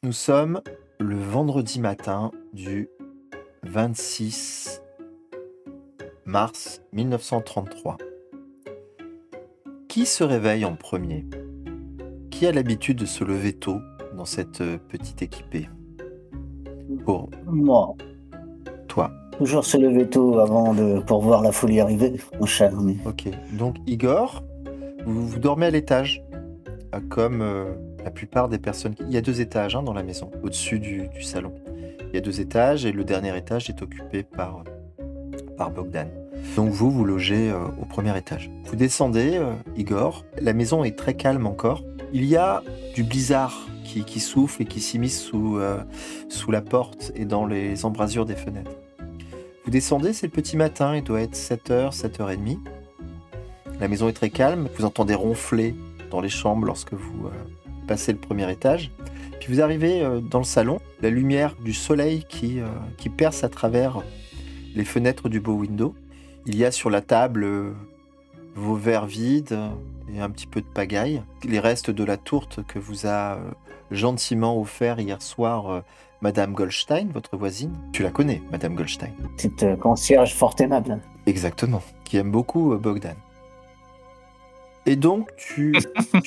Nous sommes le vendredi matin du 26 mars 1933. Qui se réveille en premier? Qui a l'habitude de se lever tôt dans cette petite équipée? Pour Moi, toi. toujours se lever tôt pour voir la folie arriver, mon cher ami. Ok. Donc Igor, vous dormez à l'étage, comme la plupart des personnes. Il y a 2 étages dans la maison, au-dessus du salon. Il y a 2 étages et le dernier étage est occupé par Bogdan. Donc vous logez au premier étage. Vous descendez, Igor. La maison est très calme encore. Il y a du blizzard qui souffle et qui s'immisce sous la porte et dans les embrasures des fenêtres. Vous descendez, c'est le petit matin, il doit être 7h, 7h30. La maison est très calme, vous entendez ronfler dans les chambres lorsque vous passez le premier étage. Puis vous arrivez dans le salon, la lumière du soleil qui perce à travers les fenêtres du beau window. Il y a sur la table vos verres vides et un petit peu de pagaille. Les restes de la tourte que vous a gentiment offert hier soir Madame Goldstein, votre voisine. Tu la connais, Madame Goldstein. Petite concierge fort aimable. Exactement, qui aime beaucoup Bogdan. Et donc, tu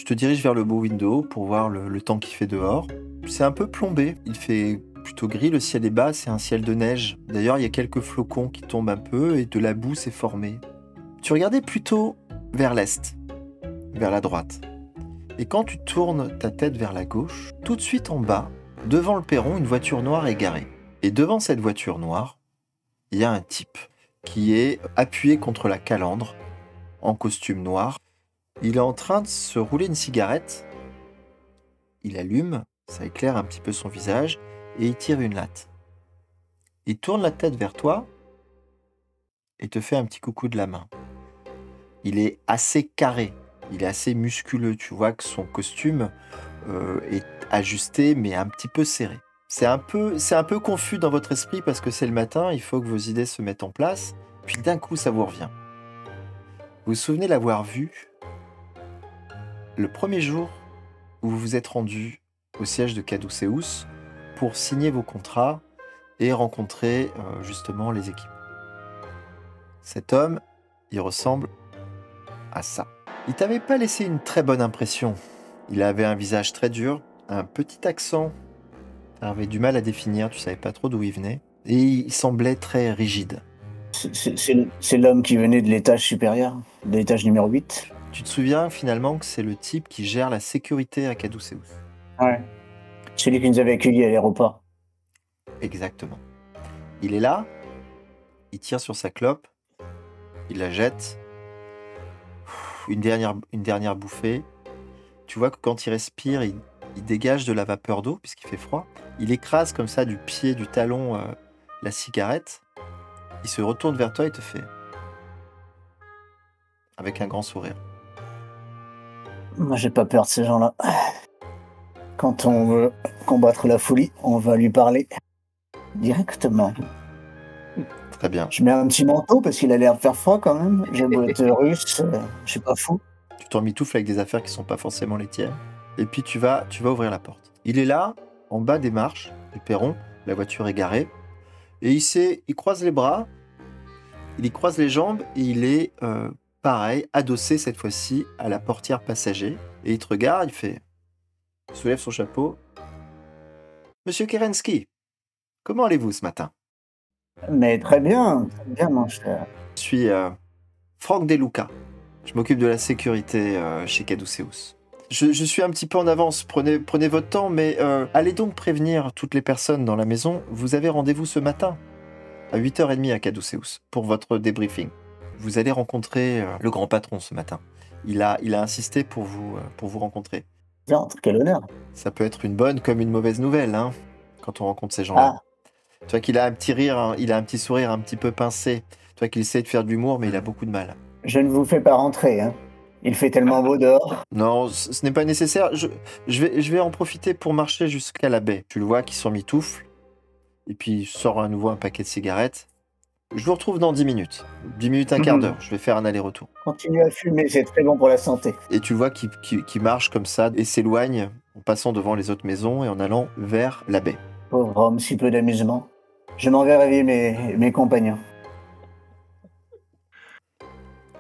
te diriges vers le beau window pour voir le temps qu'il fait dehors. C'est un peu plombé, il fait plutôt gris, le ciel est bas, c'est un ciel de neige. D'ailleurs, il y a quelques flocons qui tombent un peu et de la boue s'est formée. Tu regardais plutôt vers l'est, vers la droite. Et quand tu tournes ta tête vers la gauche, tout de suite en bas, devant le perron, une voiture noire est garée. Et devant cette voiture noire, il y a un type qui est appuyé contre la calandre, en costume noir. Il est en train de se rouler une cigarette. Il allume, ça éclaire un petit peu son visage, et il tire une latte. Il tourne la tête vers toi et te fait un petit coucou de la main. Il est assez carré, il est assez musculeux. Tu vois que son costume est ajusté, mais un petit peu serré. C'est un peu confus dans votre esprit parce que c'est le matin, il faut que vos idées se mettent en place. Puis d'un coup, ça vous revient. Vous vous souvenez l'avoir vu le premier jour où vous vous êtes rendu au siège de Caduceus pour signer vos contrats et rencontrer justement les équipes. Cet homme, il ressemble à ça. Il t'avait pas laissé une très bonne impression. Il avait un visage très dur, un petit accent. Tu avais du mal à définir, tu savais pas trop d'où il venait. Et il semblait très rigide. C'est l'homme qui venait de l'étage supérieur, de l'étage numéro 8. Tu te souviens finalement que c'est le type qui gère la sécurité à Caduceus. Ouais. Celui qui nous avait accueillis à l'aéroport. Exactement. Il est là, il tire sur sa clope, il la jette, une dernière bouffée. Tu vois que quand il respire, il dégage de la vapeur d'eau puisqu'il fait froid. Il écrase comme ça du pied, du talon, la cigarette. Il se retourne vers toi et te fait avec un grand sourire. Moi, j'ai pas peur de ces gens-là. Quand on veut combattre la folie, on va lui parler directement. Très bien. Je mets un petit manteau parce qu'il a l'air de faire froid quand même. J'ai beau être russe, je suis pas fou. Tu t'emmitoufles avec des affaires qui sont pas forcément les tiennes. Et puis tu vas ouvrir la porte. Il est là, en bas des marches, du perron. La voiture est garée. Et il croise les bras, il y croise les jambes et il est pareil, adossé cette fois-ci à la portière passager. Et il te regarde, il soulève son chapeau. Monsieur Kerensky, comment allez-vous ce matin? Mais très bien, mon cher. Je suis Franck Deluca. Je m'occupe de la sécurité chez Caduceus. Je suis un petit peu en avance, prenez votre temps, mais allez donc prévenir toutes les personnes dans la maison. Vous avez rendez-vous ce matin, à 8h30 à Caduceus, pour votre débriefing. Vous allez rencontrer le grand patron ce matin. Il a insisté pour vous rencontrer. Quel honneur. Ça peut être une bonne comme une mauvaise nouvelle, quand on rencontre ces gens-là. Tu vois qu'il a un petit rire, il a un petit sourire un petit peu pincé. Tu vois qu'il essaie de faire de l'humour, mais il a beaucoup de mal. Je ne vous fais pas rentrer, Il fait tellement beau dehors. Non, ce n'est pas nécessaire. Je vais en profiter pour marcher jusqu'à la baie. Tu le vois qui s'emmitoufle. Et puis il sort à nouveau un paquet de cigarettes. Je vous retrouve dans 10 minutes. 10 minutes, un quart d'heure. Je vais faire un aller-retour. Continue à fumer, c'est très bon pour la santé. Et tu vois qu'il marche comme ça et s'éloigne. en passant devant les autres maisons et en allant vers la baie. Pauvre homme, si peu d'amusement. Je m'en vais réveiller mes compagnons.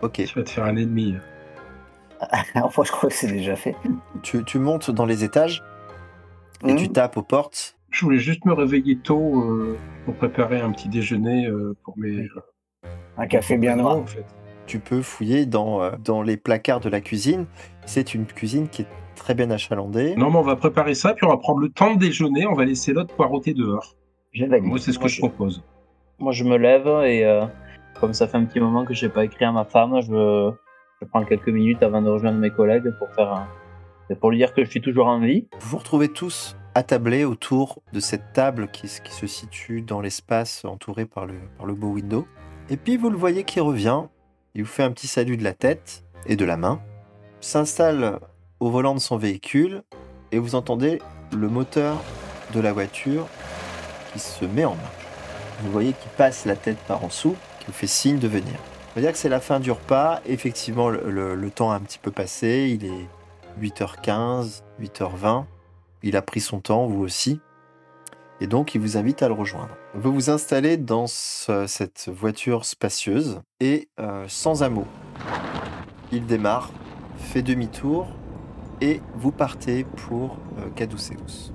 Ok. Tu vas te faire un ennemi. Enfin, je crois que c'est déjà fait. Tu montes dans les étages et tu tapes aux portes. Je voulais juste me réveiller tôt pour préparer un petit déjeuner pour mes... Un café bien noir. en fait. Tu peux fouiller dans les placards de la cuisine. C'est une cuisine qui est très bien achalandée. Non, mais on va préparer ça, puis on va prendre le temps de déjeuner, on va laisser l'autre poireauter dehors. Je valide. Moi, c'est ce que je propose. Moi, je me lève et comme ça fait un petit moment que je n'ai pas écrit à ma femme, je prends quelques minutes avant de rejoindre mes collègues pour lui dire que je suis toujours en vie. Vous vous retrouvez tous attablés autour de cette table qui se situe dans l'espace entouré par le beau window. Et puis vous le voyez qui revient. Il vous fait un petit salut de la tête et de la main. S'installe au volant de son véhicule et vous entendez le moteur de la voiture qui se met en marche. Vous voyez qu'il passe la tête par en dessous, qui vous fait signe de venir. On va dire que c'est la fin du repas. Effectivement, le temps a un petit peu passé. Il est 8h15, 8h20. Il a pris son temps, vous aussi. Et donc, il vous invite à le rejoindre. Vous vous installez dans cette voiture spacieuse et sans un mot. Il démarre, fait demi-tour et vous partez pour Caduceus.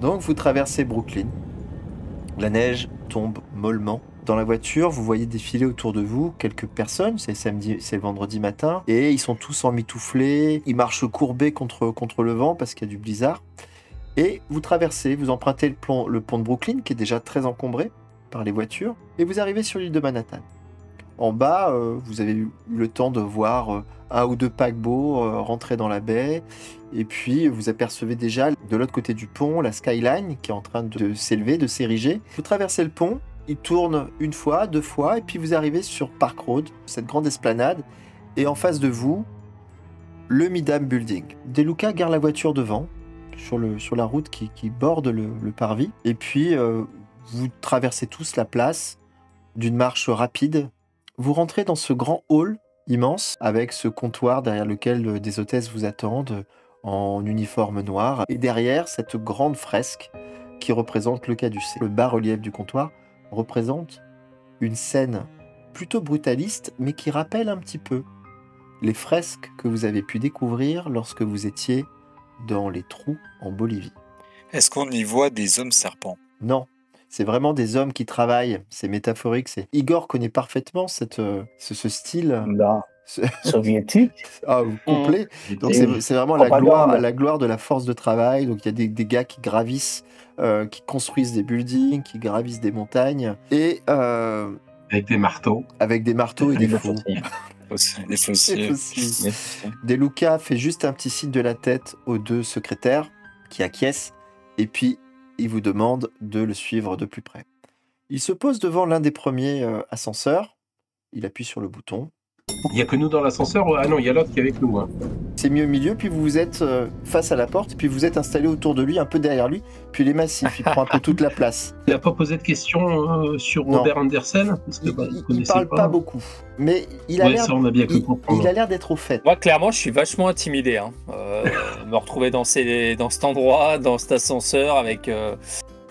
Donc, vous traversez Brooklyn. La neige tombe mollement. Dans la voiture, vous voyez défiler autour de vous quelques personnes. C'est le vendredi matin. Et ils sont tous emmitouflés. Ils marchent courbés contre le vent parce qu'il y a du blizzard. Et vous traversez, vous empruntez le pont de Brooklyn, qui est déjà très encombré par les voitures. Et vous arrivez sur l'île de Manhattan. En bas, vous avez eu le temps de voir un ou deux paquebots rentrer dans la baie. Et puis, vous apercevez déjà de l'autre côté du pont la skyline qui est en train de s'élever, de s'ériger. Vous traversez le pont. Il tourne une fois, deux fois, et puis vous arrivez sur Park Road, cette grande esplanade, et en face de vous, le Midam Building. DeLuca gare la voiture devant, sur la route qui borde le parvis, et puis vous traversez tous la place d'une marche rapide. Vous rentrez dans ce grand hall immense, avec ce comptoir derrière lequel des hôtesses vous attendent en uniforme noir, et derrière cette grande fresque qui représente le caducée. Le bas-relief du comptoir représente une scène plutôt brutaliste, mais qui rappelle un petit peu les fresques que vous avez pu découvrir lorsque vous étiez dans les trous en Bolivie. Est-ce qu'on y voit des hommes serpents? Non, c'est vraiment des hommes qui travaillent, c'est métaphorique. Igor connaît parfaitement ce style Soviétique. complet. Donc c'est vraiment la gloire de la force de travail. Donc il y a des gars qui gravissent, qui construisent des buildings, qui gravissent des montagnes, et avec des marteaux. Avec des marteaux et des faux. Les fossiles. DeLuca fait juste un petit signe de la tête aux deux secrétaires qui acquiescent, et puis il vous demande de le suivre de plus près. Il se pose devant l'un des premiers ascenseurs, il appuie sur le bouton. Il n'y a que nous dans l'ascenseur? Ah non, il y a l'autre qui est avec nous. Hein. C'est mieux au milieu, puis vous êtes face à la porte, puis vous êtes installé autour de lui, un peu derrière lui, puis il est massif, il prend un peu toute la place. Il n'a pas posé de questions sur Robert Andersen? Parce que, il parle pas beaucoup, mais il a l'air d'être au fait. Moi, clairement, je suis vachement intimidé. Me retrouver dans cet endroit, dans cet ascenseur, avec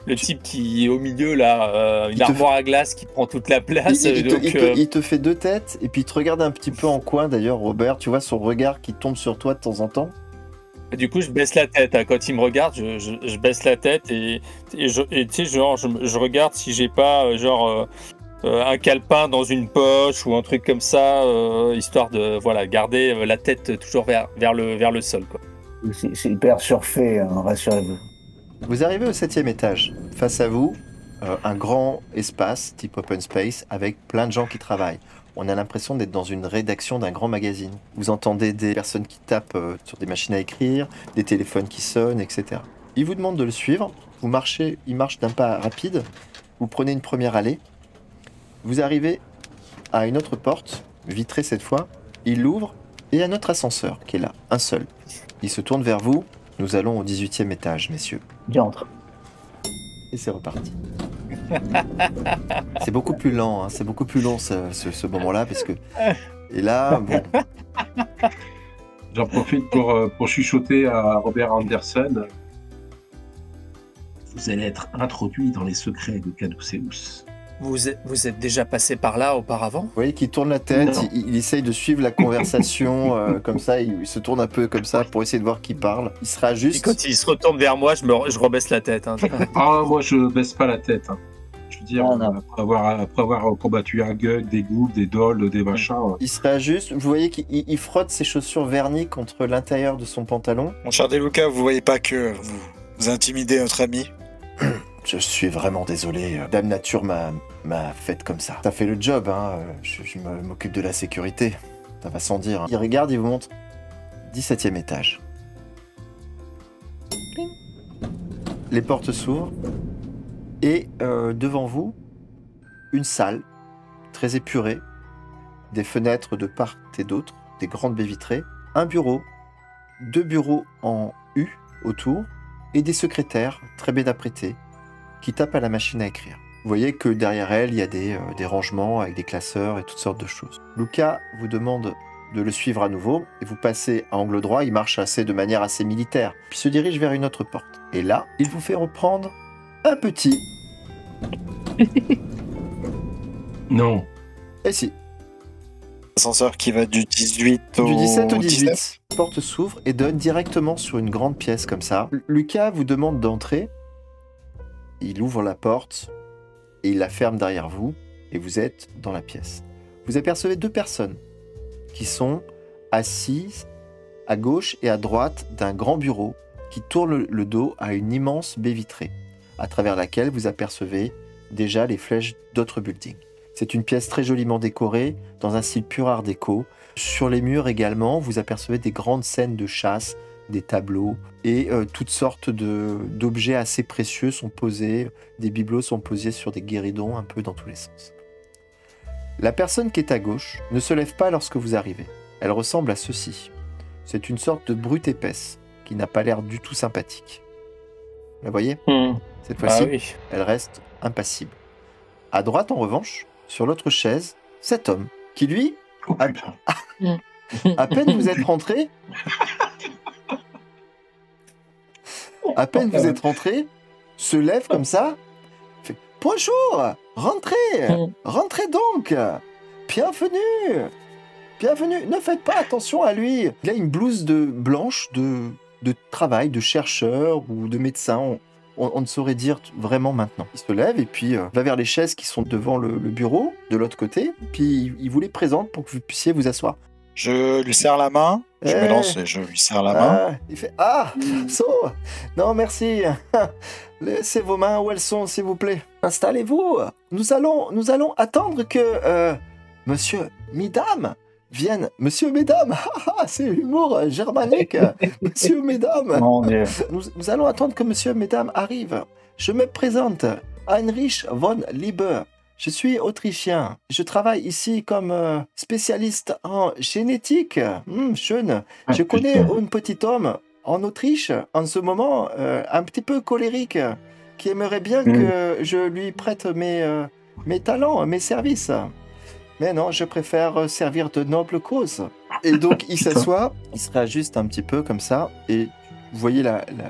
le type qui est au milieu, là, une armoire à glace qui prend toute la place. Il te fait deux têtes, et puis il te regarde un petit peu en coin, d'ailleurs, Robert. Tu vois son regard qui tombe sur toi de temps en temps. Et du coup, je baisse la tête. Hein. Quand il me regarde, je baisse la tête et tu sais, genre, je regarde si j'ai pas, un calepin dans une poche ou un truc comme ça, histoire de garder la tête toujours vers le sol, quoi. C'est hyper surfait, hein, rassurez-vous. Vous arrivez au 7e étage. Face à vous, un grand espace type open space avec plein de gens qui travaillent. On a l'impression d'être dans une rédaction d'un grand magazine. Vous entendez des personnes qui tapent sur des machines à écrire, des téléphones qui sonnent, etc. Il vous demande de le suivre. Il marche d'un pas rapide. Vous prenez une première allée. Vous arrivez à une autre porte, vitrée cette fois. Il l'ouvre et un autre ascenseur qui est là, un seul. Il se tourne vers vous. Nous allons au 18e étage, messieurs. J'entre. Et c'est reparti. C'est beaucoup plus lent, hein. C'est beaucoup plus long ce moment-là, parce que... Et là, bon... J'en profite pour chuchoter à Robert Anderson. Vous allez être introduit dans les secrets de Caduceus. Vous êtes déjà passé par là auparavant? Vous voyez qu'il tourne la tête, Non. il essaye de suivre la conversation comme ça, il se tourne un peu comme ça pour essayer de voir qui parle. Il sera Et juste... quand il se retourne vers moi, je rebaisse la tête. Hein. Ah, moi, je baisse pas la tête. Hein. Je veux dire, Non, non. après avoir combattu un Gug, des ghouls, des dolls, des machins... Il se réajuste, vous voyez qu'il frotte ses chaussures vernies contre l'intérieur de son pantalon. Mon cher Deluca, vous voyez pas que vous intimidez notre ami? Je suis vraiment désolé, Dame Nature m'a fait comme ça. Ça fait le job, hein. Je m'occupe de la sécurité. Ça va sans dire. Il regarde, il vous montre 17e étage. Les portes s'ouvrent et devant vous, une salle très épurée, des fenêtres de part et d'autre, des grandes baies vitrées, un bureau, 2 bureaux en U autour et des secrétaires très bien apprêtés qui tapent à la machine à écrire. Vous voyez que derrière elle, il y a des rangements avec des classeurs et toutes sortes de choses. Luca vous demande de le suivre à nouveau et vous passez à angle droit, il marche de manière assez militaire, puis se dirige vers une autre porte. Et là, il vous fait reprendre un petit. Non. Et si, Ascenseur qui va du 18 au... du 17 au 18, 19. la porte s'ouvre et donne directement sur une grande pièce comme ça. Lucas vous demande d'entrer. Il ouvre la porte et il la ferme derrière vous et vous êtes dans la pièce. Vous apercevez 2 personnes qui sont assises à gauche et à droite d'un grand bureau qui tourne le dos à une immense baie vitrée à travers laquelle vous apercevez déjà les flèches d'autres buildings. C'est une pièce très joliment décorée dans un style pur art déco. Sur les murs également, vous apercevez des grandes scènes de chasse, des tableaux et toutes sortes d'objets assez précieux sont posés, des bibelots sont posés sur des guéridons un peu dans tous les sens. La personne qui est à gauche ne se lève pas lorsque vous arrivez. Elle ressemble à ceci. C'est une sorte de brute épaisse qui n'a pas l'air du tout sympathique. Vous la voyez? Cette fois-ci, Ah oui. elle reste impassible. À droite, en revanche, sur l'autre chaise, cet homme qui, lui, Oh, Ah. putain. à peine vous êtes rentré, se lève comme ça, fait « Bonjour, rentrez donc, bienvenue, ne faites pas attention à lui. » Il a une blouse blanche de travail, de chercheur ou de médecin, on ne saurait dire vraiment maintenant. Il se lève et puis va vers les chaises qui sont devant le bureau, de l'autre côté, puis il vous les présente pour que vous puissiez vous asseoir. Je lui serre la main. Je me lance et je lui serre la main. Il fait « Ah, so, non merci, laissez vos mains où elles sont s'il vous plaît. Installez-vous, nous allons attendre que monsieur, mesdames, viennent. Monsieur, mesdames, c'est l'humour germanique. Monsieur, mesdames, Mon Dieu. nous allons attendre que monsieur, mesdames arrivent. Je me présente, Heinrich von Lieber. Je suis autrichien. Je travaille ici comme spécialiste en génétique. Schön. Je connais un petit homme en Autriche, en ce moment, un petit peu colérique, qui aimerait bien que je lui prête mes talents, mes services. Mais non, je préfère servir de nobles causes. Et donc, il s'assoit, il se réajuste un petit peu comme ça, et vous voyez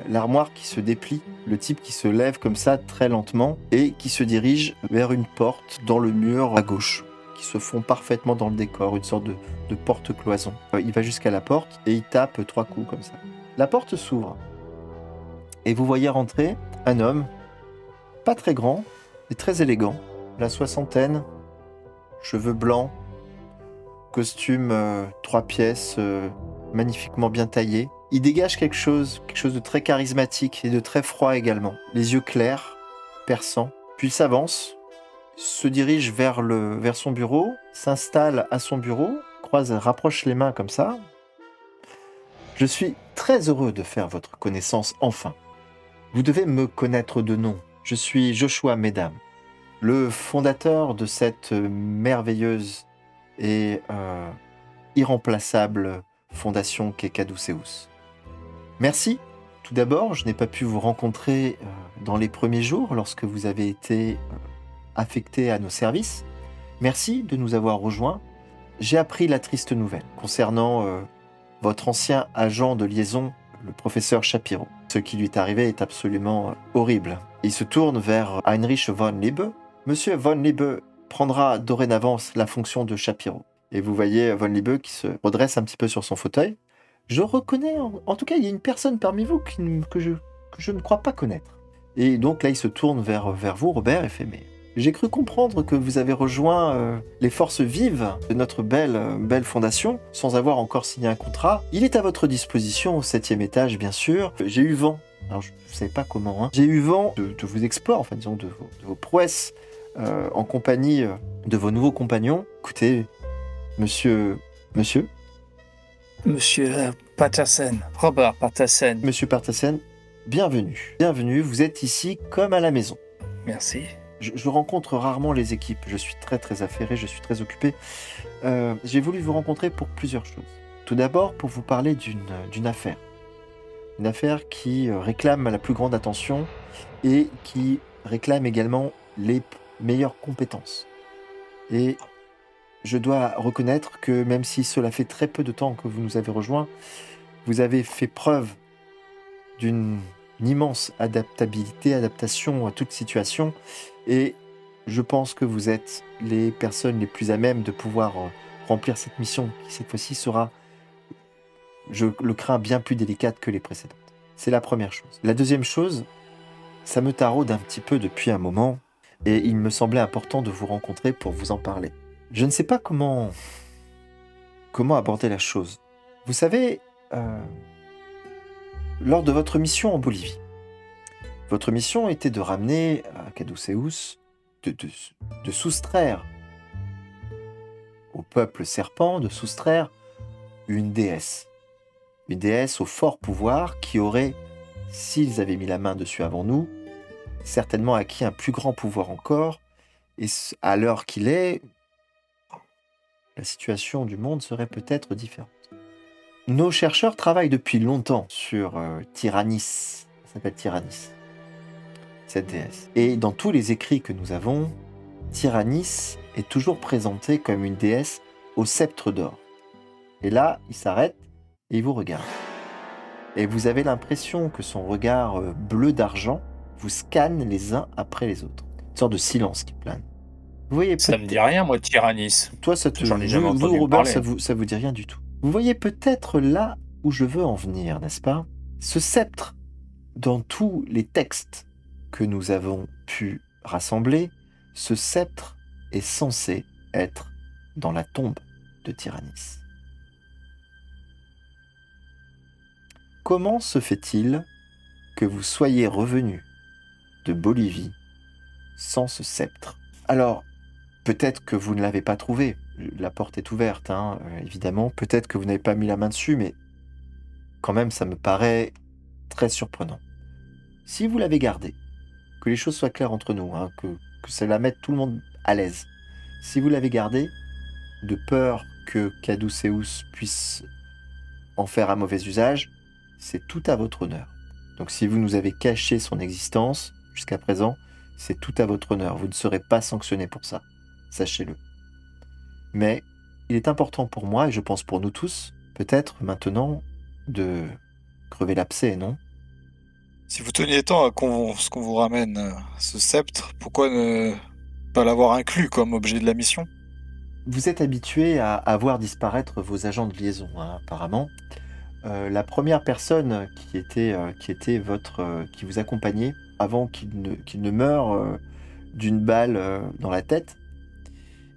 l'armoire qui se déplie, le type qui se lève comme ça très lentement et qui se dirige vers une porte dans le mur à gauche, qui se fond parfaitement dans le décor, une sorte de porte-cloison. Il va jusqu'à la porte et il tape 3 coups comme ça. La porte s'ouvre et vous voyez rentrer un homme, pas très grand, mais très élégant, la soixantaine, cheveux blancs, costume 3 pièces, magnifiquement bien taillé. Il dégage quelque chose de très charismatique et de très froid également. Les yeux clairs, perçants. Puis il s'avance, se dirige vers son bureau, s'installe à son bureau, rapproche les mains comme ça. Je suis très heureux de faire votre connaissance enfin. Vous devez me connaître de nom. Je suis Joshua Mesdames, le fondateur de cette merveilleuse et irremplaçable fondation qu'est Caduceus. Merci. Tout d'abord, je n'ai pas pu vous rencontrer dans les premiers jours lorsque vous avez été affecté à nos services. Merci de nous avoir rejoints. J'ai appris la triste nouvelle concernant votre ancien agent de liaison, le professeur Shapiro. Ce qui lui est arrivé est absolument horrible. Il se tourne vers Heinrich von Liebe. Monsieur von Liebe prendra dorénavant la fonction de Shapiro. Et vous voyez von Liebe qui se redresse un petit peu sur son fauteuil. Je reconnais, en tout cas, il y a une personne parmi vous que je ne crois pas connaître. Et donc là, il se tourne vers vous, Robert, et fait « Mais j'ai cru comprendre que vous avez rejoint les forces vives de notre belle fondation, sans avoir encore signé un contrat. Il est à votre disposition au 7e étage, bien sûr. J'ai eu vent, alors je ne sais pas comment, j'ai eu vent de vos exploits, enfin disons de vos prouesses, en compagnie de vos nouveaux compagnons. Écoutez, Monsieur Patterson, Robert Patterson. Monsieur Patterson, bienvenue. Bienvenue, vous êtes ici comme à la maison. Merci. Je rencontre rarement les équipes, je suis très affairé, je suis très occupé. J'ai voulu vous rencontrer pour plusieurs choses. Tout d'abord, pour vous parler d'une affaire. Une affaire qui réclame la plus grande attention et qui réclame également les meilleures compétences. Et je dois reconnaître que même si cela fait très peu de temps que vous nous avez rejoints, vous avez fait preuve d'une immense adaptation à toute situation. Et je pense que vous êtes les personnes les plus à même de pouvoir remplir cette mission qui, cette fois-ci, sera, je le crains, bien plus délicate que les précédentes. C'est la première chose. La deuxième chose, ça me taraude un petit peu depuis un moment et il me semblait important de vous rencontrer pour vous en parler. Je ne sais pas comment aborder la chose. Vous savez, lors de votre mission en Bolivie, votre mission était de ramener à Caduceus, de soustraire au peuple serpent, de soustraire une déesse au fort pouvoir qui aurait, s'ils avaient mis la main dessus avant nous, certainement acquis un plus grand pouvoir encore, et à l'heure qu'il est, la situation du monde serait peut-être différente. Nos chercheurs travaillent depuis longtemps sur Tyrannis, ça s'appelle Tyrannis, cette déesse. Et dans tous les écrits que nous avons, Tyrannis est toujours présentée comme une déesse au sceptre d'or. Et là, il s'arrête et il vous regarde. Et vous avez l'impression que son regard bleu d'argent vous scanne les uns après les autres. Une sorte de silence qui plane. Vous voyez, Ça me dit rien, moi, Tyrannis. toi, ça te... J'en ai jamais entendu Robert, parler. ça vous dit rien du tout. Vous voyez peut-être là où je veux en venir, n'est-ce pas? Ce sceptre, dans tous les textes que nous avons pu rassembler, ce sceptre est censé être dans la tombe de Tyrannis. Comment se fait-il que vous soyez revenu de Bolivie sans ce sceptre? Alors, peut-être que vous ne l'avez pas trouvé. La porte est ouverte, évidemment. Peut-être que vous n'avez pas mis la main dessus, mais quand même, ça me paraît très surprenant. Si vous l'avez gardé, que les choses soient claires entre nous, que cela mette tout le monde à l'aise. Si vous l'avez gardé, de peur que Caduceus puisse en faire un mauvais usage, c'est tout à votre honneur. Donc si vous nous avez caché son existence jusqu'à présent, c'est tout à votre honneur. Vous ne serez pas sanctionné pour ça. Sachez-le. Mais il est important pour moi, et je pense pour nous tous, peut-être maintenant, de crever l'abcès, non? Si vous teniez tant à ce qu'on vous ramène ce sceptre, pourquoi ne pas l'avoir inclus comme objet de la mission? Vous êtes habitué à voir disparaître vos agents de liaison, apparemment. La première personne qui vous accompagnait avant qu'il ne meure d'une balle dans la tête,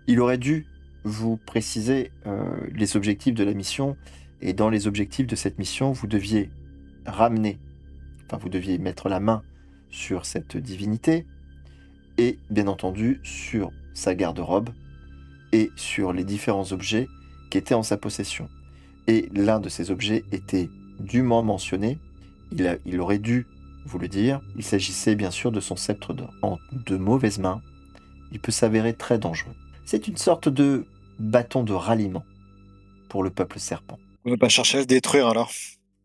il aurait dû vous préciser les objectifs de la mission. Et dans les objectifs de cette mission, vous deviez mettre la main sur cette divinité et bien entendu sur sa garde-robe et sur les différents objets qui étaient en sa possession. Et l'un de ces objets était dûment mentionné, il aurait dû vous le dire, il s'agissait bien sûr de son sceptre d'or. En de mauvaises mains, il peut s'avérer très dangereux. C'est une sorte de bâton de ralliement pour le peuple serpent. On ne va pas chercher à le détruire alors.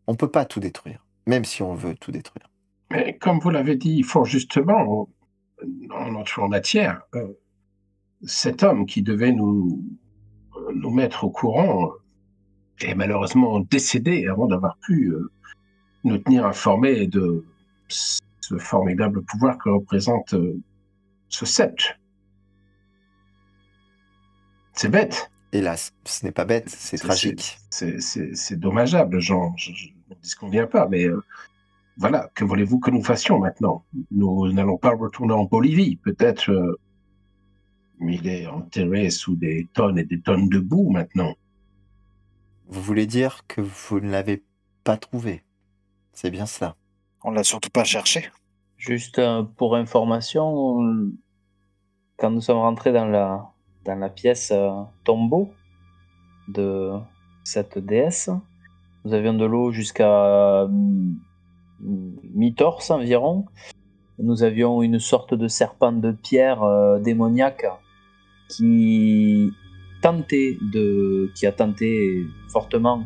On ne peut pas tout détruire, même si on veut tout détruire. Mais comme vous l'avez dit, il faut justement, en matière, cet homme qui devait nous mettre au courant est malheureusement décédé avant d'avoir pu nous tenir informés de ce formidable pouvoir que représente ce sceptre. C'est bête. Hélas, ce n'est pas bête, c'est tragique. C'est dommageable, je ne dis qu'on vient pas, mais voilà, que voulez-vous que nous fassions maintenant? Nous n'allons pas retourner en Bolivie, peut-être il est enterré sous des tonnes et des tonnes de boue maintenant. Vous voulez dire que vous ne l'avez pas trouvé? C'est bien cela. On l'a surtout pas cherché. Juste pour information, quand nous sommes rentrés dans la pièce tombeau de cette déesse, nous avions de l'eau jusqu'à mi-torse environ. Nous avions une sorte de serpent de pierre démoniaque qui a tenté fortement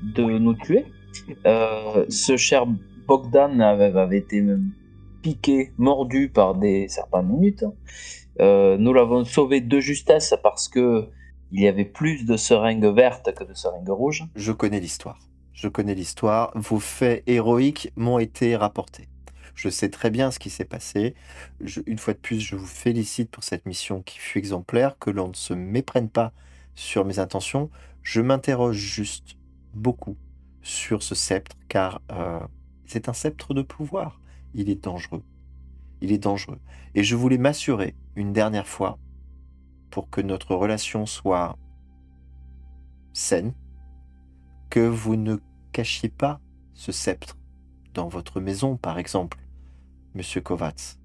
de nous tuer. Ce cher Bogdan avait été même piqué, mordu par des serpents minutes. Nous l'avons sauvé de justesse parce que il y avait plus de seringues vertes que de seringues rouges. Je connais l'histoire. Vos faits héroïques m'ont été rapportés. Je sais très bien ce qui s'est passé. Une fois de plus, je vous félicite pour cette mission qui fut exemplaire, que l'on ne se méprenne pas sur mes intentions. Je m'interroge juste beaucoup sur ce sceptre, car c'est un sceptre de pouvoir. Il est dangereux. Et je voulais m'assurer une dernière fois, pour que notre relation soit saine, que vous ne cachiez pas ce sceptre dans votre maison, par exemple, Monsieur Kovacs.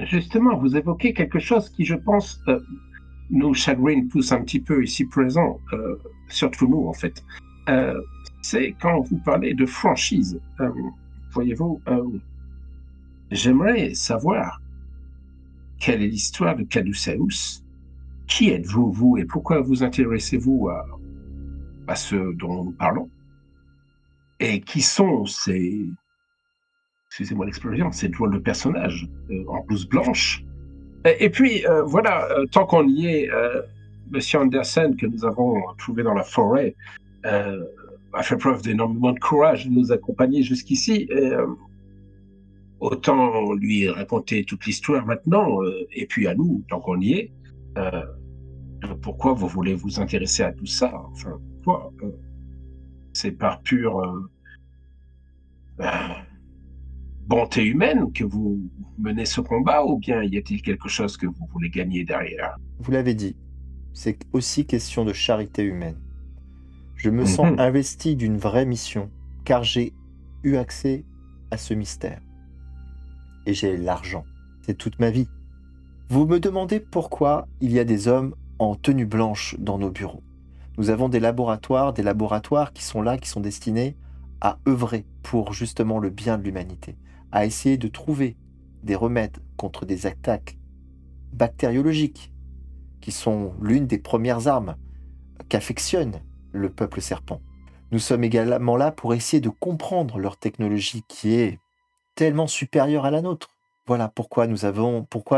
Justement, vous évoquez quelque chose qui, je pense, nous chagrine tous un petit peu ici présents, surtout nous, en fait. C'est quand vous parlez de franchise. Voyez-vous, j'aimerais savoir quelle est l'histoire de Caduceus. Qui êtes-vous, vous, et pourquoi vous intéressez-vous à ce dont nous parlons? Et qui sont ces, excusez-moi l'expression, ces drôles de personnages en blouse blanche? Et puis, voilà, tant qu'on y est, Monsieur Andersen, que nous avons trouvé dans la forêt, a fait preuve d'énormément de courage de nous accompagner jusqu'ici. Autant lui raconter toute l'histoire maintenant, et puis à nous, tant qu'on y est. Pourquoi vous voulez vous intéresser à tout ça? Enfin, quoi? C'est par pure bonté humaine que vous menez ce combat, ou bien y a-t-il quelque chose que vous voulez gagner derrière? Vous l'avez dit, c'est aussi question de charité humaine. Je me sens investi d'une vraie mission, car j'ai eu accès à ce mystère. Et j'ai l'argent. C'est toute ma vie. Vous me demandez pourquoi il y a des hommes en tenue blanche dans nos bureaux. Nous avons des laboratoires qui sont là, qui sont destinés à œuvrer pour justement le bien de l'humanité, à essayer de trouver des remèdes contre des attaques bactériologiques, qui sont l'une des premières armes qu'affectionne le peuple serpent. Nous sommes également là pour essayer de comprendre leur technologie qui est tellement supérieure à la nôtre. Voilà pourquoi nous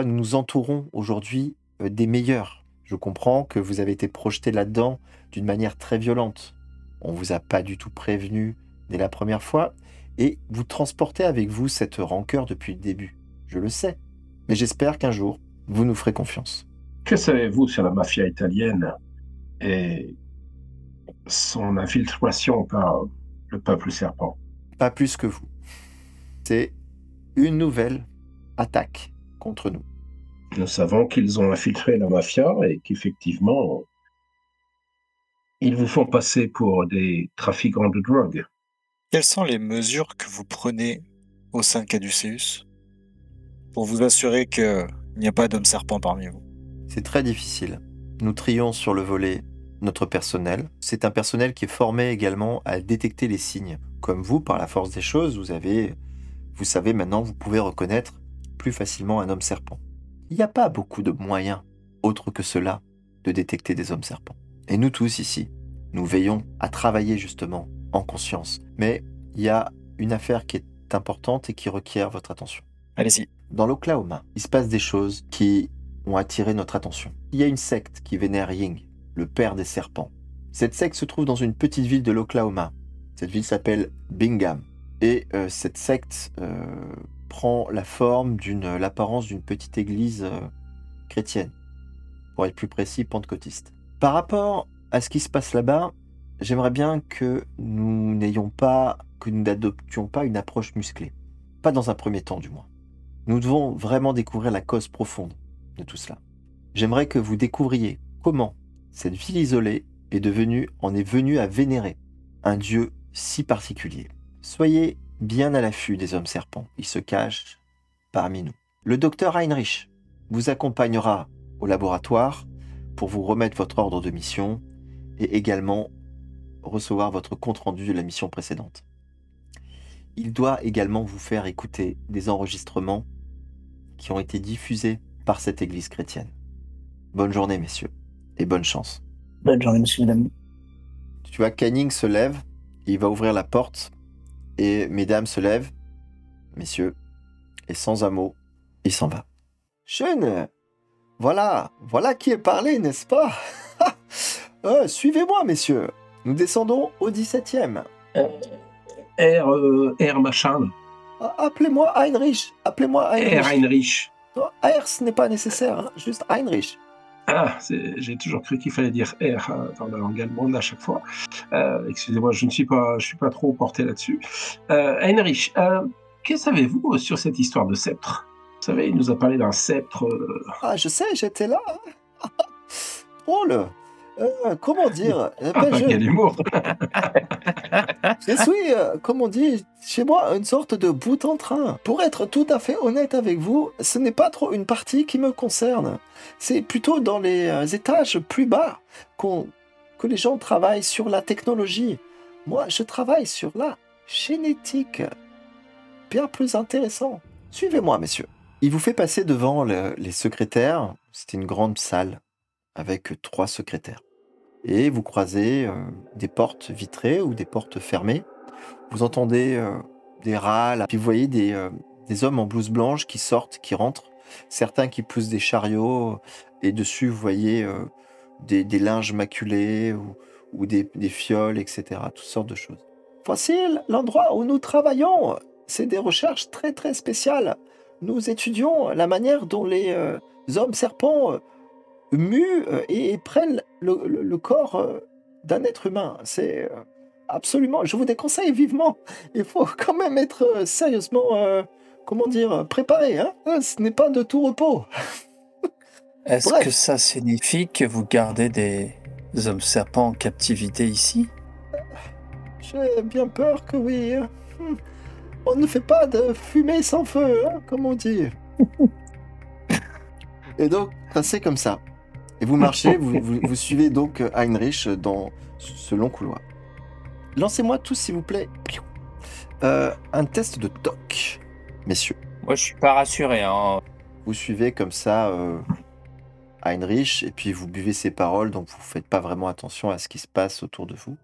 nous entourons aujourd'hui des meilleurs. Je comprends que vous avez été projeté là-dedans d'une manière très violente. On ne vous a pas du tout prévenu dès la première fois, et vous transportez avec vous cette rancœur depuis le début. Je le sais, mais j'espère qu'un jour, vous nous ferez confiance. Que savez-vous sur la mafia italienne et son infiltration par le peuple serpent? Pas plus que vous. C'est une nouvelle attaque contre nous. Nous savons qu'ils ont infiltré la mafia et qu'effectivement, ils vous font passer pour des trafiquants de drogue. Quelles sont les mesures que vous prenez au sein de Caduceus pour vous assurer qu'il n'y a pas d'homme serpent parmi vous? C'est très difficile. Nous trions sur le volet notre personnel. C'est un personnel qui est formé également à détecter les signes. Comme vous, par la force des choses, vous savez maintenant, vous pouvez reconnaître plus facilement un homme serpent. Il n'y a pas beaucoup de moyens, autres que cela, de détecter des hommes serpents. Et nous tous ici, nous veillons à travailler justement en conscience. Mais il y a une affaire qui est importante et qui requiert votre attention. Allez-y. Dans l'Oklahoma, il se passe des choses qui ont attiré notre attention. Il y a une secte qui vénère Ying, le père des serpents. Cette secte se trouve dans une petite ville de l'Oklahoma. Cette ville s'appelle Bingham. Et cette secte prend l'apparence d'une petite église chrétienne. Pour être plus précis, pentecôtiste. Par rapport à ce qui se passe là-bas, j'aimerais bien que nous n'adoptions pas une approche musclée. Pas dans un premier temps, du moins. Nous devons vraiment découvrir la cause profonde de tout cela. J'aimerais que vous découvriez comment cette ville isolée en est venue à vénérer un dieu si particulier. Soyez bien à l'affût des hommes serpents. Ils se cachent parmi nous. Le docteur Heinrich vous accompagnera au laboratoire pour vous remettre votre ordre de mission et également recevoir votre compte-rendu de la mission précédente. Il doit également vous faire écouter des enregistrements qui ont été diffusés par cette église chrétienne. Bonne journée, messieurs, et bonne chance. Bonne journée, monsieur, madame. Tu vois, Canning se lève, il va ouvrir la porte, et mesdames se lèvent, messieurs, et sans un mot, il s'en va. Schön, voilà qui est parlé, n'est-ce pas? Suivez-moi, messieurs. Nous descendons au 17e. R machin. Appelez-moi Heinrich. R Heinrich. Non, R, ce n'est pas nécessaire, hein, juste Heinrich. Ah, j'ai toujours cru qu'il fallait dire R dans la langue allemande à chaque fois. Excusez-moi, je suis pas trop porté là-dessus. Heinrich, que savez-vous sur cette histoire de sceptre? Vous savez, il nous a parlé d'un sceptre. Ah, je sais, j'étais là. Drôle. Comment dire Quel humour. Je suis, comme on dit chez moi, une sorte de bout en train. Pour être tout à fait honnête avec vous, ce n'est pas trop une partie qui me concerne. C'est plutôt dans les étages plus bas que les gens travaillent sur la technologie. Moi, je travaille sur la génétique. Bien plus intéressant. Suivez-moi, messieurs. Il vous fait passer devant les secrétaires. C'était une grande salle avec 3 secrétaires. Et vous croisez des portes vitrées ou des portes fermées. Vous entendez des râles, puis vous voyez des hommes en blouse blanche qui sortent, qui rentrent. Certains qui poussent des chariots, et dessus vous voyez des linges maculés ou des fioles, etc. Toutes sortes de choses. Voici l'endroit où nous travaillons. C'est des recherches très très spéciales. Nous étudions la manière dont les hommes serpents muent et prennent le corps d'un être humain. C'est absolument... Je vous déconseille vivement. Il faut quand même être sérieusement, préparé. Hein. Ce n'est pas de tout repos. Est-ce Bref. que ça signifie que vous gardez des hommes serpents en captivité ici? J'ai bien peur que oui. On ne fait pas de fumée sans feu, hein, comme on dit. Et donc, c'est comme ça. Et vous marchez, vous suivez donc Heinrich dans ce long couloir. Lancez-moi tous, s'il vous plaît, un test de TOC, messieurs. Moi, je suis pas rassuré. Hein. Vous suivez comme ça Heinrich, et puis vous buvez ses paroles, donc vous ne faites pas vraiment attention à ce qui se passe autour de vous.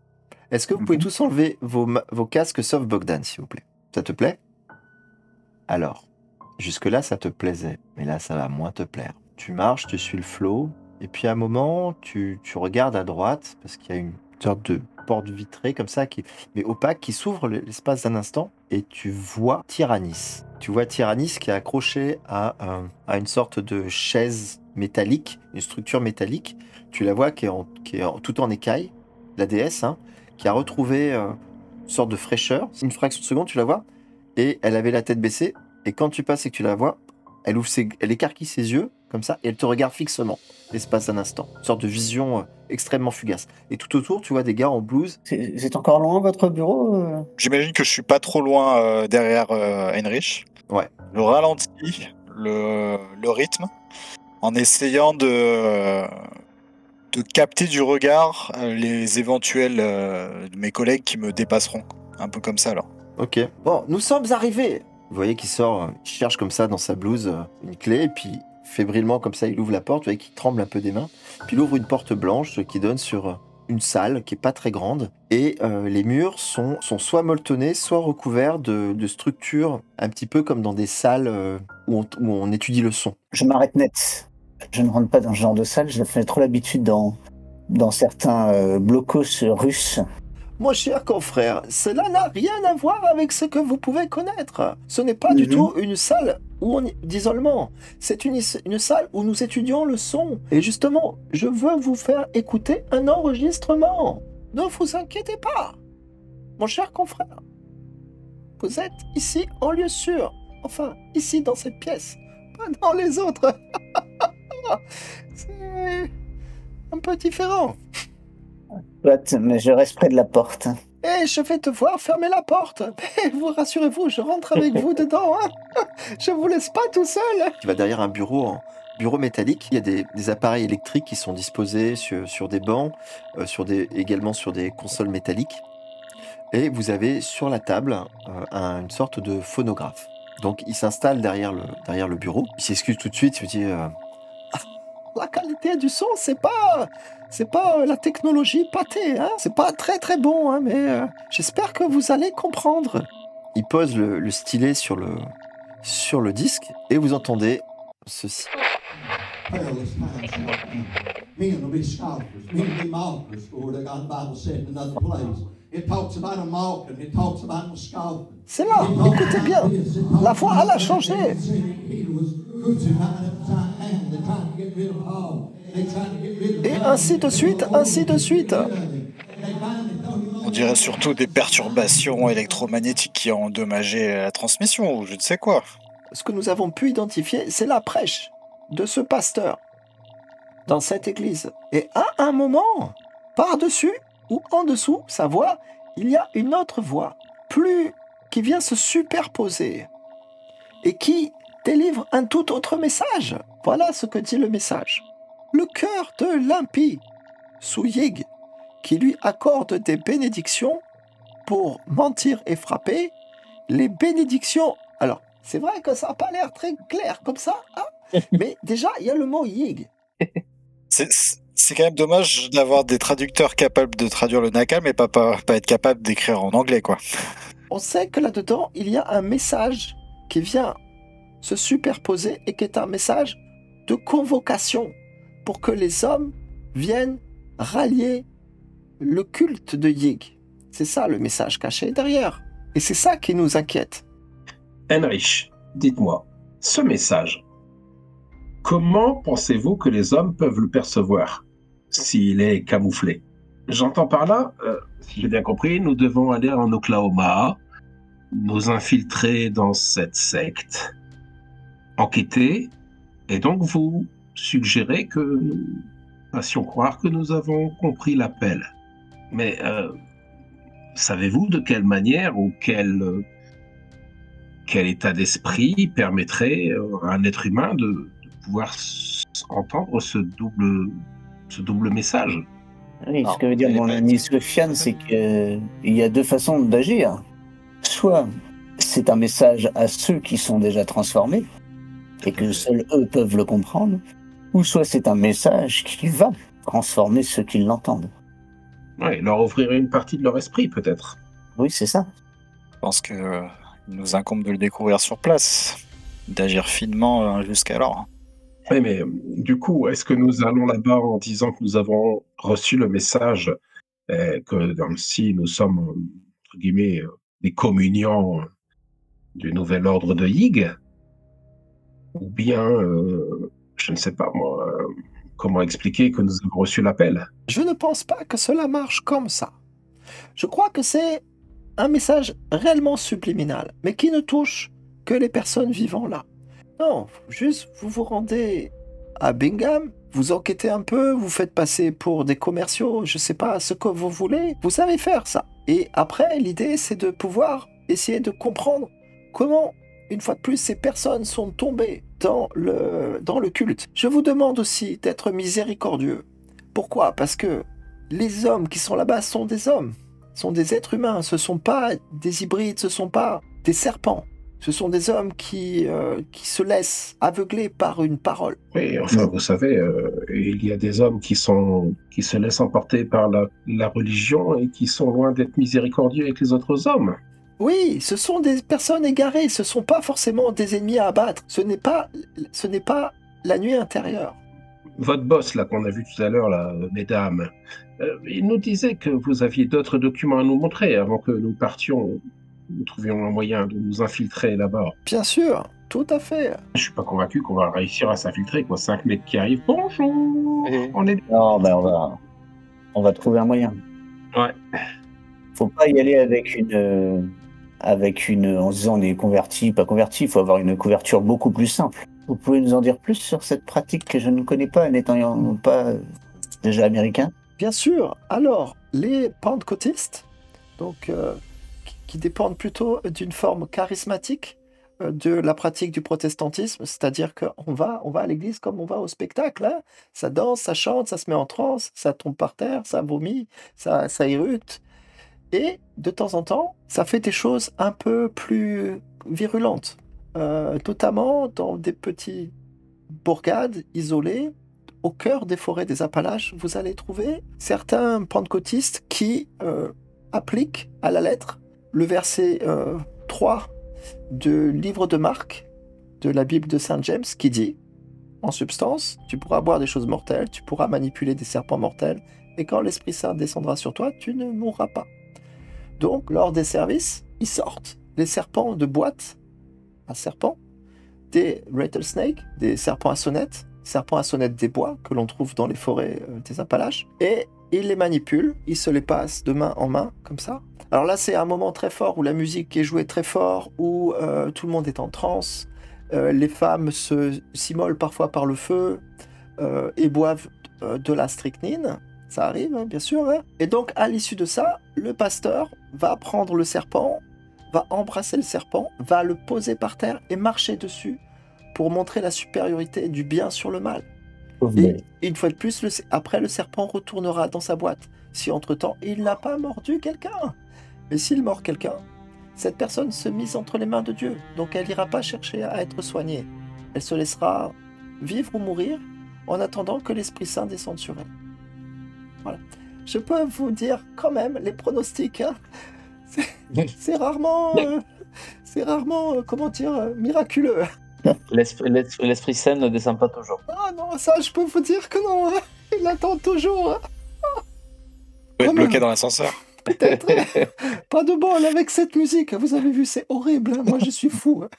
Est-ce que vous pouvez tous enlever vos casques, sauf Bogdan, s'il vous plaît? Ça te plaît? Alors, jusque-là, ça te plaisait, mais là, ça va moins te plaire. Tu marches, tu suis le flot, et puis à un moment, tu regardes à droite, parce qu'il y a une sorte de porte vitrée comme ça, mais opaque, qui s'ouvre l'espace d'un instant, et tu vois Tyrannis. Tu vois Tyrannis qui est accroché à une sorte de chaise métallique, une structure métallique. Tu la vois qui est tout en écaille, la déesse, hein, qui a retrouvé une sorte de fraîcheur. Une fraction de seconde, tu la vois, et elle avait la tête baissée, et quand tu passes et que tu la vois, elle écarquille ses yeux, comme ça, et elle te regarde fixement, l'espace d'un instant. Une sorte de vision extrêmement fugace. Et tout autour, tu vois des gars en blouse. C'est encore loin, votre bureau J'imagine que je suis pas trop loin derrière Heinrich. Ouais. Je ralentis le rythme en essayant de capter du regard les éventuels de mes collègues qui me dépasseront. Un peu comme ça, alors. Ok. Bon, nous sommes arrivés. Vous voyez qu'il sort, il cherche comme ça dans sa blouse une clé, et puis fébrilement comme ça, il ouvre la porte, vous voyez qu'il tremble un peu des mains. Puis il ouvre une porte blanche qui donne sur une salle qui est pas très grande, et les murs sont soit molletonnés, soit recouverts de structures un petit peu comme dans des salles où on étudie le son. Je m'arrête net. Je ne rentre pas dans ce genre de salle, j'ai trop l'habitude dans dans certains blocos russes. Mon cher confrère, cela n'a rien à voir avec ce que vous pouvez connaître. Ce n'est pas du tout une salle d'isolement. C'est une salle où nous étudions le son. Et justement, je veux vous faire écouter un enregistrement. Ne vous inquiétez pas, mon cher confrère. Vous êtes ici en lieu sûr. Enfin, ici dans cette pièce. Pas dans les autres. C'est un peu différent. Soit, mais je reste près de la porte. Et je vais devoir fermer la porte. Mais vous rassurez-vous, je rentre avec vous dedans. Hein. Je vous laisse pas tout seul. Tu vas derrière un bureau métallique. Il y a des appareils électriques qui sont disposés sur des bancs, également sur des consoles métalliques. Et vous avez sur la table une sorte de phonographe. Donc il s'installe derrière le bureau. Il s'excuse tout de suite. Il dit la qualité du son, c'est pas la technologie pâtée, hein. C'est pas très très bon, hein, mais j'espère que vous allez comprendre. Il pose le stylet sur le disque et vous entendez ceci. C'est là, écoutez bien, la voix elle a changé. Et ainsi de suite. On dirait surtout des perturbations électromagnétiques qui ont endommagé la transmission ou je ne sais quoi. Ce que nous avons pu identifier, c'est la prêche de ce pasteur dans cette église. Et à un moment, par-dessus ou en dessous sa voix, il y a une autre voix, qui vient se superposer et qui délivre un tout autre message. Voilà ce que dit le message. Le cœur de l'impie, sous Yig, qui lui accorde des bénédictions pour mentir et frapper, les bénédictions. Alors, c'est vrai que ça n'a pas l'air très clair comme ça, hein, mais déjà, il y a le mot Yig. C'est quand même dommage d'avoir des traducteurs capables de traduire le Naka, mais pas être capable d'écrire en anglais, quoi. On sait que là-dedans, il y a un message qui vient se superposer et qui est un message de convocation pour que les hommes viennent rallier le culte de Yig. C'est ça le message caché derrière. Et c'est ça qui nous inquiète. Heinrich, dites-moi, ce message, comment pensez-vous que les hommes peuvent le percevoir s'il est camouflé? J'entends par là, si j'ai bien compris, nous devons aller en Oklahoma, nous infiltrer dans cette secte, enquêter, et donc vous suggérez que nous fassions croire que nous avons compris l'appel. Mais savez-vous de quelle manière ou quel état d'esprit permettrait à un être humain de pouvoir entendre ce double message? Oui, ce que veut dire mon ami Sofiane, c'est qu'il y a deux façons d'agir. Soit c'est un message à ceux qui sont déjà transformés et que seuls eux peuvent le comprendre, ou soit c'est un message qui va transformer ceux qui l'entendent. Oui, leur ouvrir une partie de leur esprit, peut-être. Oui, c'est ça. Je pense qu'il nous incombe de le découvrir sur place, d'agir finement jusqu'alors. Oui, mais du coup, est-ce que nous allons là-bas en disant que nous avons reçu le message que si nous sommes, entre guillemets, des communiants du nouvel ordre de Yig, ou bien, je ne sais pas moi, comment expliquer que nous avons reçu l'appel? Je ne pense pas que cela marche comme ça. Je crois que c'est un message réellement subliminal, mais qui ne touche que les personnes vivant là. Non, juste vous vous rendez à Bingham, vous enquêtez un peu, vous faites passer pour des commerciaux, je sais pas ce que vous voulez, vous savez faire ça. Et après, l'idée c'est de pouvoir essayer de comprendre comment, une fois de plus, ces personnes sont tombées dans le culte. Je vous demande aussi d'être miséricordieux. Pourquoi? Parce que les hommes qui sont là-bas sont des hommes, sont des êtres humains, ce ne sont pas des hybrides, ce ne sont pas des serpents. Ce sont des hommes qui se laissent aveugler par une parole. Oui, enfin, vous savez, il y a des hommes qui se laissent emporter par la religion et qui sont loin d'être miséricordieux avec les autres hommes. Oui, ce sont des personnes égarées, ce ne sont pas forcément des ennemis à abattre. Ce n'est pas la nuit intérieure. votre boss, là, qu'on a vu tout à l'heure, là, mesdames, il nous disait que vous aviez d'autres documents à nous montrer avant que nous partions. Nous trouvions un moyen de nous infiltrer là-bas. Bien sûr, tout à fait. Je suis pas convaincu qu'on va réussir à s'infiltrer, quoi. 5 mecs qui arrivent. Bonjour. Et- On est. Non, ben on va trouver un moyen. Ouais. Faut pas y aller avec une, en se disant on est converti, pas converti. Il faut avoir une couverture beaucoup plus simple. Vous pouvez nous en dire plus sur cette pratique que je ne connais pas, n'étant pas déjà américain? Bien sûr. Alors, les pentecôtistes, donc, qui dépendent plutôt d'une forme charismatique de la pratique du protestantisme, c'est-à-dire qu'on va à l'église comme on va au spectacle, hein. Ça danse, ça chante, ça se met en transe, ça tombe par terre, ça vomit, ça érute. Et de temps en temps, ça fait des choses un peu plus virulentes, notamment dans des petites bourgades isolées, au cœur des forêts des Appalaches, vous allez trouver certains pentecôtistes qui appliquent à la lettre le verset 3 du livre de Marc, de la Bible de Saint James, qui dit, en substance, tu pourras boire des choses mortelles, tu pourras manipuler des serpents mortels, et quand l'Esprit Saint descendra sur toi, tu ne mourras pas. Donc, lors des services, ils sortent les serpents de boîte à serpents, des rattlesnakes, des serpents à sonnettes des bois que l'on trouve dans les forêts des Appalaches, et ils les manipulent, ils se les passent de main en main, comme ça. Alors là, c'est un moment très fort où la musique est jouée très fort, où tout le monde est en transe, les femmes s'immolent parfois par le feu et boivent de la strychnine. Ça arrive, hein, bien sûr. Hein. Et donc, à l'issue de ça, le pasteur va prendre le serpent, va embrasser le serpent, va le poser par terre et marcher dessus pour montrer la supériorité du bien sur le mal. Et une fois de plus, après, le serpent retournera dans sa boîte. Si entre-temps, il n'a pas mordu quelqu'un. Mais s'il mord quelqu'un, cette personne se mise entre les mains de Dieu. Donc elle n'ira pas chercher à être soignée. Elle se laissera vivre ou mourir en attendant que l'Esprit Saint descende sur elle. Voilà. Je peux vous dire quand même, les pronostics, hein, c'est rarement, comment dire, miraculeux. L'Esprit Saint ne descend pas toujours. Ah non, ça, je peux vous dire que non. Hein. Il attend toujours. Hein. Vous êtes bloqué dans l'ascenseur. Peut-être. Pas de bol avec cette musique. Vous avez vu, c'est horrible. Hein. Moi, je suis fou. Hein.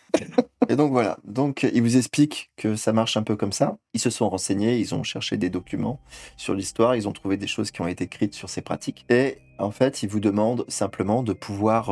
Et donc voilà. Donc, il vous explique que ça marche un peu comme ça. Ils se sont renseignés, ils ont cherché des documents sur l'histoire, ils ont trouvé des choses qui ont été écrites sur ces pratiques. Et en fait, ils vous demandent simplement de pouvoir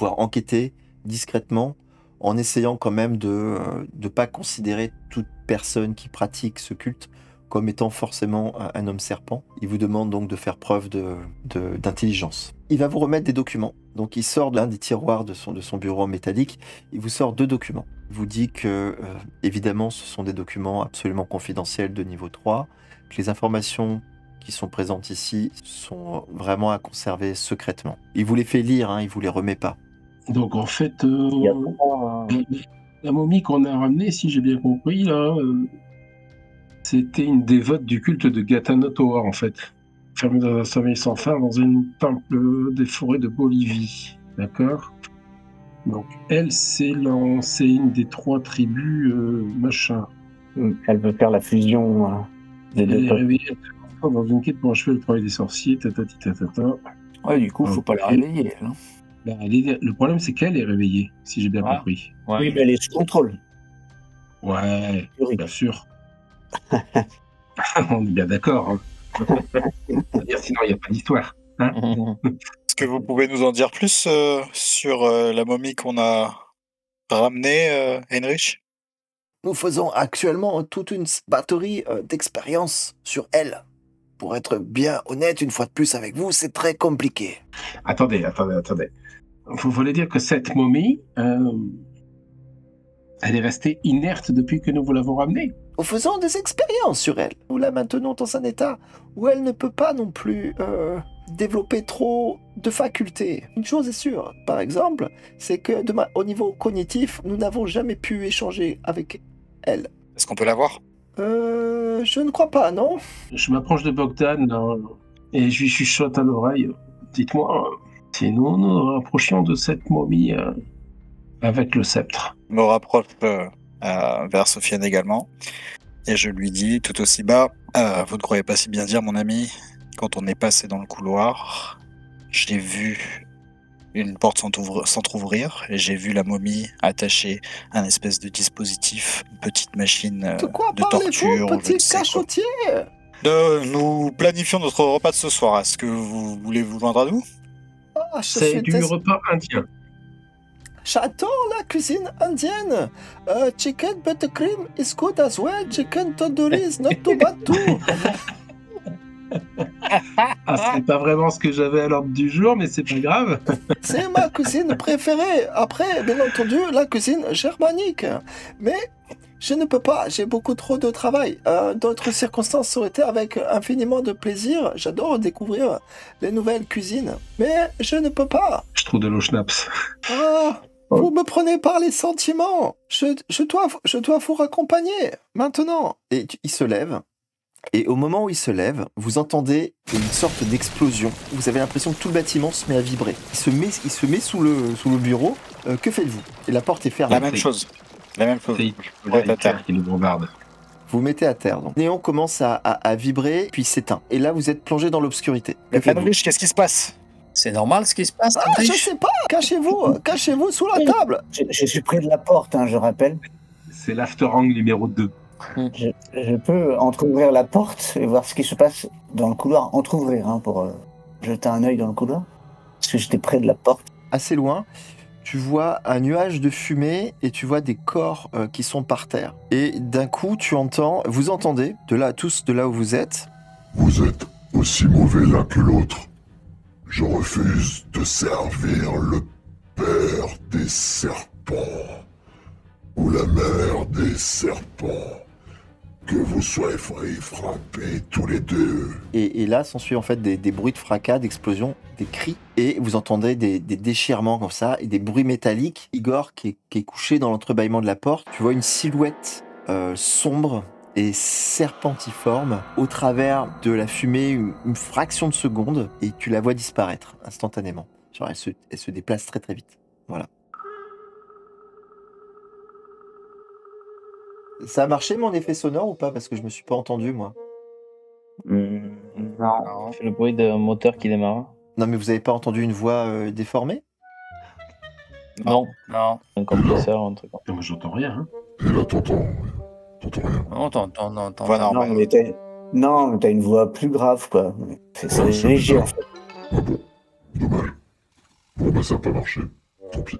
enquêter discrètement, en essayant quand même de ne pas considérer toute personne qui pratique ce culte comme étant forcément un homme serpent. Il vous demande donc de faire preuve d'intelligence. Il va vous remettre des documents. Donc il sort de l'un des tiroirs de son bureau métallique, il vous sort 2 documents. Il vous dit que, évidemment, ce sont des documents absolument confidentiels de niveau 3, que les informations qui sont présentes ici sont vraiment à conserver secrètement. Il vous les fait lire, hein, il vous les remet pas. Donc en fait, la momie qu'on a ramenée, si j'ai bien compris, là, c'était une dévote du culte de Gatanotoa, en fait. Fermée dans un sommeil sans fin dans une temple des forêts de Bolivie. D'accord? Donc elle, c'est une des 3 tribus, machin. Elle veut faire la fusion des Elle deux est peuples. réveillée dans une quête pour achever le travail des sorciers, tatati tatata. Ouais, du coup, faut pas la réveiller. Hein. Ben, le problème, c'est qu'elle est réveillée, si j'ai bien compris. Ouais. Oui, mais elle est sous contrôle. Ouais, Oui. bien sûr. On est bien d'accord. Hein. C'est-à-dire, sinon, il n'y a pas d'histoire. Hein. Est-ce que vous pouvez nous en dire plus sur la momie qu'on a ramenée, Heinrich? Nous faisons actuellement toute une batterie d'expériences sur elle. Pour être bien honnête, une fois de plus avec vous, c'est très compliqué. Attendez. Vous voulez dire que cette momie, elle est restée inerte depuis que nous vous l'avons ramenée? Nous faisons des expériences sur elle. Nous la maintenons dans un état où elle ne peut pas non plus développer trop de facultés. Une chose est sûre, par exemple, c'est que au niveau cognitif, nous n'avons jamais pu échanger avec elle. Est-ce qu'on peut la voir? Je ne crois pas, non? Je m'approche de Bogdan là, et je lui chuchote à l'oreille. Dites-moi, si nous nous rapprochions de cette momie avec le sceptre. Je me rapproche vers Sofiane également. Et je lui dis tout aussi bas, vous ne croyez pas si bien dire, mon ami, quand on est passé dans le couloir, j'ai vu une porte s'entrouvrir et j'ai vu la momie attacher un espèce de dispositif, une petite machine De quoi de parlez-vous, torture ou je ne petit sais quoi. cachotier? Nous planifions notre repas de ce soir. Est-ce que vous voulez vous joindre à nous? Ah, je C'est suis du repas indien. J'adore la cuisine indienne. Chicken buttercream is good as well. Chicken tandoori is not too bad too. Ah, c'est pas vraiment ce que j'avais à l'ordre du jour, mais c'est pas grave. C'est ma cuisine préférée. Après, bien entendu, la cuisine germanique. Mais je ne peux pas, j'ai beaucoup trop de travail. D'autres circonstances ça aurait été avec infiniment de plaisir. J'adore découvrir les nouvelles cuisines. Mais je ne peux pas. Je trouve de l'eau schnapps. Ah, vous me prenez par les sentiments. Je dois vous raccompagner maintenant. Et il se lève. Et au moment où il se lève, vous entendez une sorte d'explosion. Vous avez l'impression que tout le bâtiment se met à vibrer. Il se met sous le bureau. Que faites-vous? Et la porte est fermée. La même chose. La même chose. C'est Ouais, à terre. Hitler qui nous bombarde. Vous mettez à terre. Donc. Néon commence à vibrer, puis s'éteint. Et là, vous êtes plongé dans l'obscurité. Que faites-vous? Heinrich, qu'est-ce qui se passe? C'est normal ce qui se passe, Ah, je sais pas. Cachez-vous sous la table. Je suis près de la porte, hein, je rappelle. C'est l'afterhang numéro 2. Je peux entrouvrir la porte et voir ce qui se passe dans le couloir. Entrouvrir, hein, pour jeter un œil dans le couloir. Parce que j'étais près de la porte. Assez loin, tu vois un nuage de fumée et tu vois des corps qui sont par terre. Et d'un coup, vous entendez, tous de là où vous êtes, Vous êtes aussi mauvais l'un que l'autre. Je refuse de servir le père des serpents ou la mère des serpents. Que vous soyez frappés tous les deux. et là s'ensuit en fait des bruits de fracas, d'explosions, des cris, et vous entendez des déchirements comme ça, et des bruits métalliques. Igor, qui est couché dans l'entrebâillement de la porte, tu vois une silhouette sombre et serpentiforme au travers de la fumée, une fraction de seconde, et tu la vois disparaître instantanément. Genre elle se déplace très très vite. Voilà. Ça a marché mon effet sonore ou pas? Parce que je me suis pas entendu moi. Non. Non. C'est le bruit d'un moteur qui démarre. Non mais vous avez pas entendu une voix déformée? Non. Non, Un compresseur, un truc. Moi, j'entends rien. Hein. Et là, t'entends rien. non, t'entends. Voix normale. Mais t'as une voix plus grave, quoi. C'est Ouais, c'est léger, bizarre. en fait. Ah bon, dommage. Bon, bah, ça a pas marché. Tant pis.